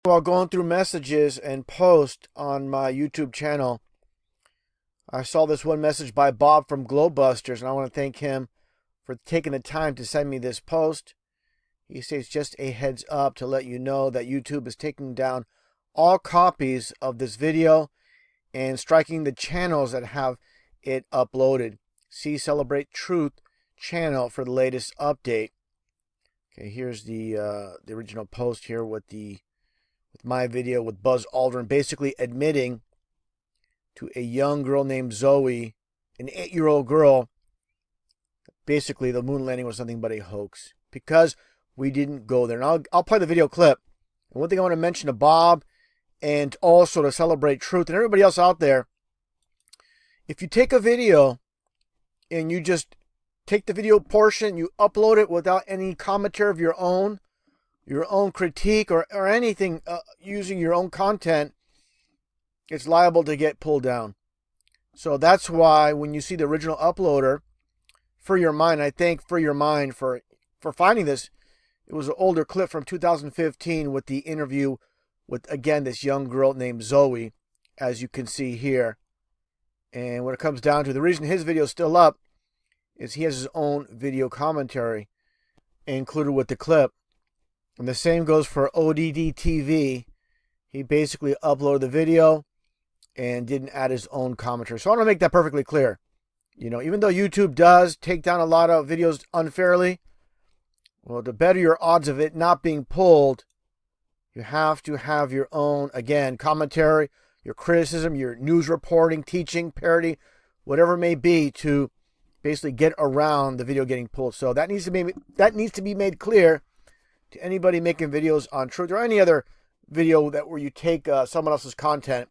While going through messages and posts on my YouTube channel, I saw this one message by Bob from Globebusters, and I want to thank him for taking the time to send me this post. He says, just a heads up to let you know that YouTube is taking down all copies of this video and striking the channels that have it uploaded. See Celebrate Truth channel for the latest update. Okay, here's the original post here with my video with Buzz Aldrin basically admitting to a young girl named Zoe, an 8-year-old girl, basically the moon landing was nothing but a hoax because we didn't go there. And I'll play the video clip. And one thing I want to mention to Bob and also to Celebrate Truth and everybody else out there, if you take a video and you just take the video portion, you upload it without any commentary of your own critique or anything using your own content, it's liable to get pulled down. So that's why when you see the original uploader, For Your Mind, I thank For Your Mind for finding this. It was an older clip from 2015 with the interview with, again, this young girl named Zoe, as you can see here. And when it comes down to the reason his video is still up is he has his own video commentary included with the clip. And the same goes for ODD TV. He basically uploaded the video and didn't add his own commentary. So I want to make that perfectly clear. You know, even though YouTube does take down a lot of videos unfairly, well, the better your odds of it not being pulled, you have to have your own, again, commentary, your criticism, your news reporting, teaching, parody, whatever it may be to basically get around the video getting pulled. So that needs to be made clear to anybody making videos on Truth or any other video where you take someone else's content.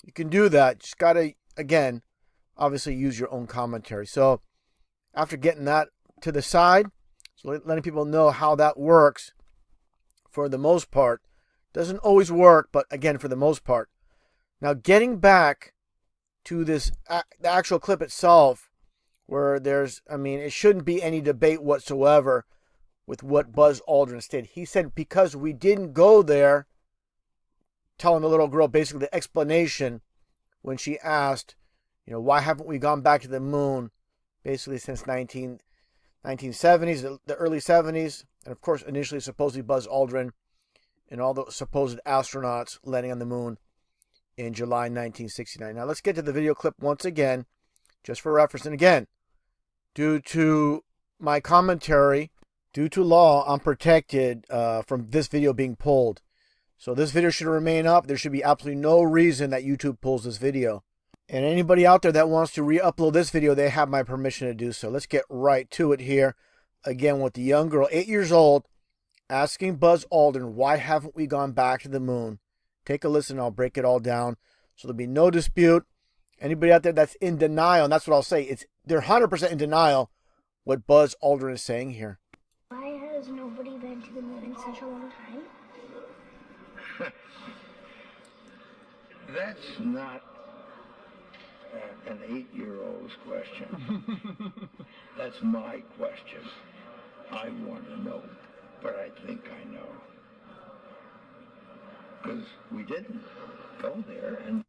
You can do that. Just got to, again, obviously use your own commentary. So after getting that to the side, so letting people know how that works for the most part. Doesn't always work, but again, for the most part. Now, getting back to this, the actual clip itself, where it shouldn't be any debate whatsoever with what Buzz Aldrin stated. He said, because we didn't go there, telling the little girl basically the explanation when she asked, why haven't we gone back to the moon basically since 1970s, the early 70s, and of course initially supposedly Buzz Aldrin and all the supposed astronauts landing on the moon in July 1969. Now let's get to the video clip once again, just for reference. And again, due to my commentary, due to law, I'm protected from this video being pulled. So this video should remain up. There should be absolutely no reason that YouTube pulls this video. And anybody out there that wants to re-upload this video, they have my permission to do so. Let's get right to it here. Again, with the young girl, 8 years old, asking Buzz Aldrin, why haven't we gone back to the moon? Take a listen. I'll break it all down. So there'll be no dispute. Anybody out there that's in denial, and that's what I'll say, they're 100% in denial what Buzz Aldrin is saying here. Why has nobody been to the moon in such a long time? That's not an 8-year-old's question. That's my question. I want to know, but I think I know. Because we didn't go there.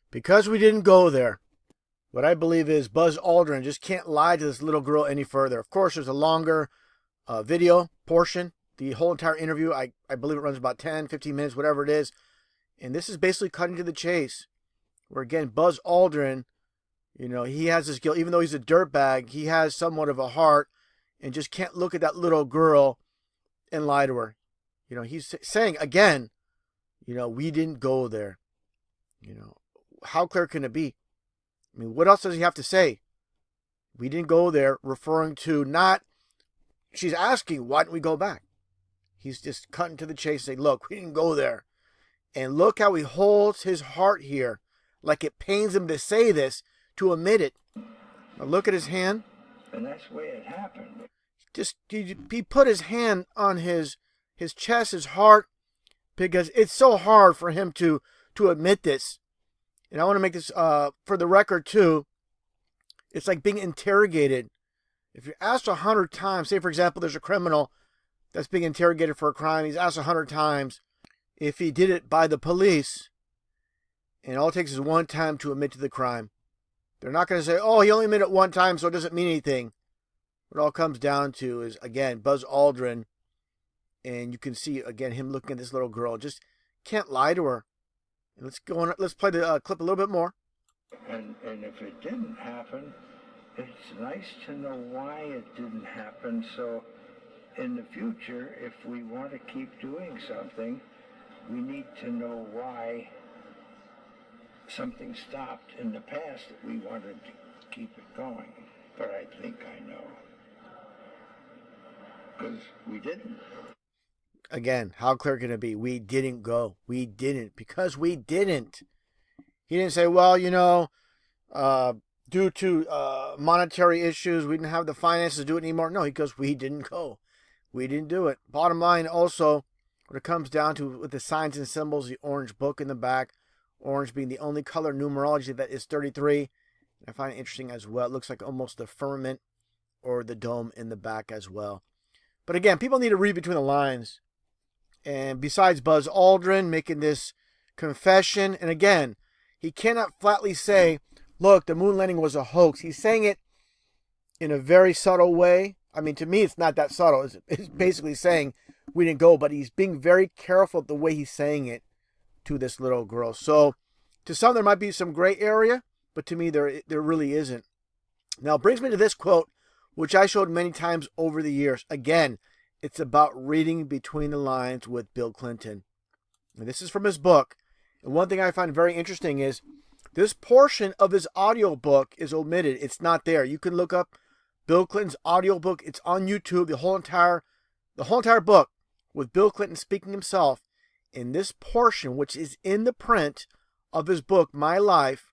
Because we didn't go there. What I believe is Buzz Aldrin just can't lie to this little girl any further. Of course, there's a longer video portion. The whole entire interview, I believe it runs about 10, 15 minutes, whatever it is. And this is basically cutting to the chase. Where, again, Buzz Aldrin, he has this guilt. Even though he's a dirtbag, he has somewhat of a heart and just can't look at that little girl and lie to her. He's saying, again, we didn't go there. How clear can it be? What else does he have to say? We didn't go there, referring to not, she's asking, why didn't we go back? He's just cutting to the chase, saying, look, we didn't go there. And look how he holds his heart here, like it pains him to say this, to admit it. Now look at his hand. And that's the way it happened. He put his hand on his chest, his heart, because it's so hard for him to admit this. And I want to make this for the record too. It's like being interrogated. If you're asked 100 times, say for example, there's a criminal that's being interrogated for a crime. He's asked 100 times, if he did it by the police, and all it takes is one time to admit to the crime. They're not going to say, oh, he only admitted it one time, so it doesn't mean anything. What it all comes down to is, again, Buzz Aldrin, and you can see, again, him looking at this little girl. Just can't lie to her. And let's play the clip a little bit more. And if it didn't happen, it's nice to know why it didn't happen. So in the future, if we want to keep doing something, we need to know why something stopped in the past that we wanted to keep it going. But I think I know. Because we didn't. Again, how clear can it be? We didn't go. We didn't. Because we didn't. He didn't say, well, due to monetary issues, we didn't have the finances to do it anymore. No, he goes, we didn't go. We didn't do it. Bottom line, also, when it comes down to with the signs and symbols, the orange book in the back, orange being the only color numerology that is 33. I find it interesting as well. It looks like almost the firmament or the dome in the back as well. But again, people need to read between the lines. And besides Buzz Aldrin making this confession, and again, he cannot flatly say, look, the moon landing was a hoax. He's saying it in a very subtle way. I mean, to me, it's not that subtle. It's basically saying we didn't go, but he's being very careful the way he's saying it to this little girl. So to some, there might be some gray area, but to me, there really isn't. Now, it brings me to this quote, which I showed many times over the years. Again, it's about reading between the lines with Bill Clinton. And this is from his book. And one thing I find very interesting is this portion of his audiobook is omitted. It's not there. You can look up Bill Clinton's audiobook. It's on YouTube. The whole entire book with Bill Clinton speaking himself. In this portion, which is in the print of his book, My Life,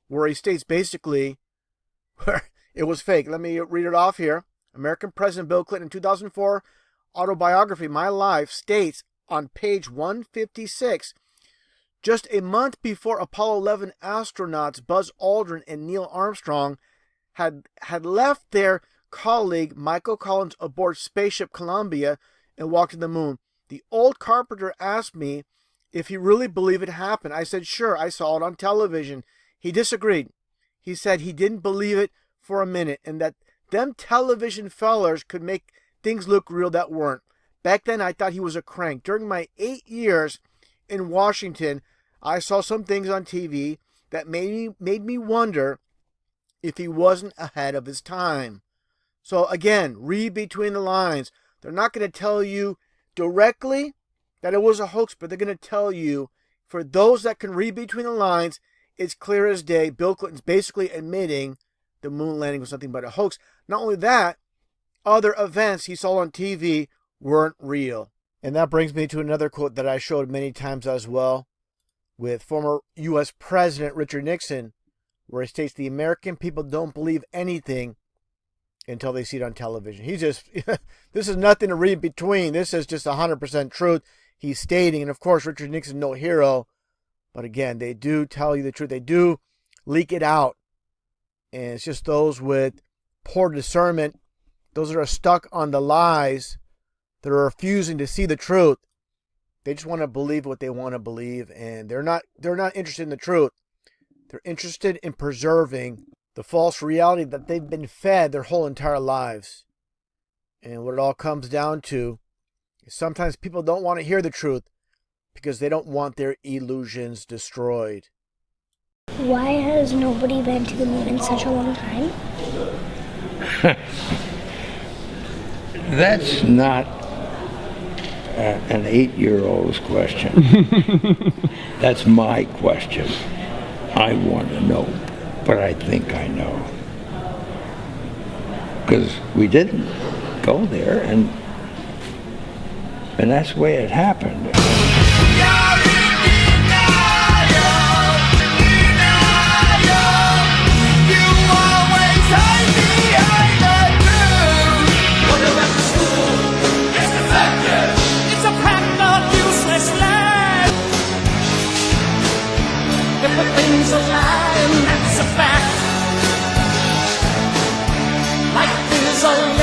where he states basically where it was fake. Let me read it off here. American President Bill Clinton, 2004 autobiography, My Life, states on page 156, just a month before Apollo 11 astronauts Buzz Aldrin and Neil Armstrong had left their colleague Michael Collins aboard spaceship Columbia and walked to the moon. The old carpenter asked me if he really believed it happened. I said, sure, I saw it on television. He disagreed. He said he didn't believe it for a minute and that them television fellers could make things look real that weren't. Back then, I thought he was a crank. During my 8 years in Washington, I saw some things on TV that made me wonder if he wasn't ahead of his time. So again, read between the lines. They're not going to tell you directly that it was a hoax, but they're going to tell you, for those that can read between the lines, it's clear as day. Bill Clinton's basically admitting the moon landing was nothing but a hoax. Not only that, other events he saw on TV weren't real. And that brings me to another quote that I showed many times as well with former U.S. President Richard Nixon, where he states the American people don't believe anything until they see it on television. This is nothing to read between. This is just 100% truth he's stating. And of course, Richard Nixon, no hero. But again, they do tell you the truth. They do leak it out. And it's just those with poor discernment, those that are stuck on the lies, that are refusing to see the truth. They just want to believe what they want to believe, and they're not interested in the truth. They're interested in preserving the false reality that they've been fed their whole entire lives. And what it all comes down to is sometimes people don't want to hear the truth because they don't want their illusions destroyed. Why has nobody been to the moon in such a long time? That's not an 8-year-old's question. That's my question. I want to know, but I think I know. Because we didn't go there, and that's the way it happened. Things are lying, that's a fact. Life is a